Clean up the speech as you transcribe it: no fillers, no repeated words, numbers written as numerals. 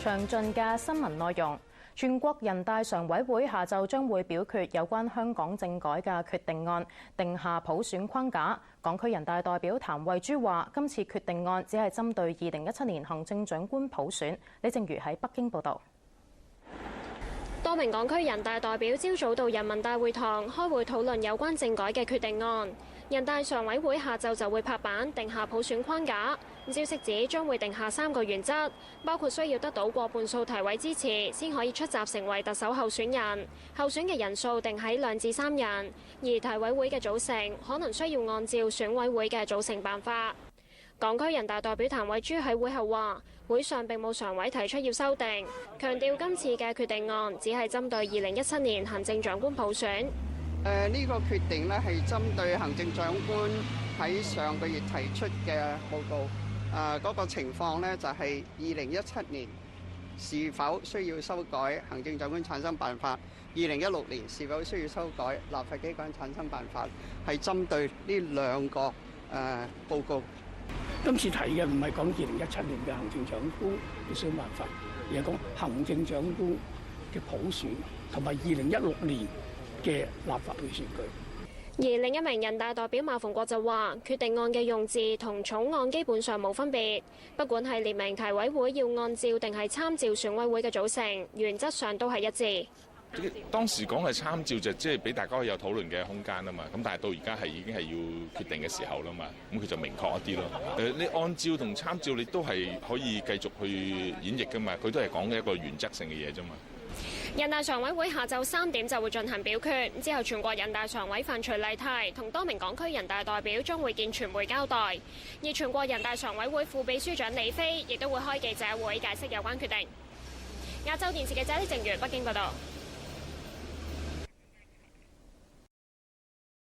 詳盡嘅新聞內容。全國人大常委會下晝將會表決有關香港政改嘅決定案，定下普選框架。港區人大代表譚惠珠話：今次決定案只係針對2017年行政長官普選。李靜如喺北京報導。多名港區人大代表朝早到人民大會堂開會討論有關政改嘅決定案。人大常委會下晝就會拍板定下普選框架。消息指將會定下3個原則，包括需要得到過半數提委支持先可以出閘成為特首候選人，候選嘅人數定喺2至3人，而提委會嘅組成可能需要按照選委會嘅組成辦法。港區人大代表譚惠珠喺會後話：會上並冇常委提出要修訂，強調今次嘅決定案只係針對2017年行政長官普選。呢個決定呢係針對行政長官喺上個月提出嘅報告。嗰個情況呢，就係2017年是否需要修改行政長官產生辦法，2016年是否需要修改立法機關產生辦法，係針對呢2個報告。今次提嘅唔係講2017年嘅行政長官嘅選辦法，而係講行政長官嘅普選同埋2016年嘅立法會選舉。而另一名人大代表馬逢國就話：決定案嘅用字同草案基本上冇分別，不管係列明提委會要按照定係參照選委會嘅組成，原則上都係一致。當時講係參照就即係俾大家有討論嘅空間啊嘛，咁但係到而家係已經係要決定嘅時候啦嘛，咁佢就明確一啲咯。你按照同參照你都係可以繼續去演繹噶嘛，佢都係講一個原則性嘅嘢啫嘛。人大常委會下晝3點就會進行表決，之後全國人大常委范徐麗泰同多名港區人大代表將會見傳媒交代，而全國人大常委會副秘書長李飛亦都會開記者會解釋有關決定。亞洲電視記者李靜如北京報道。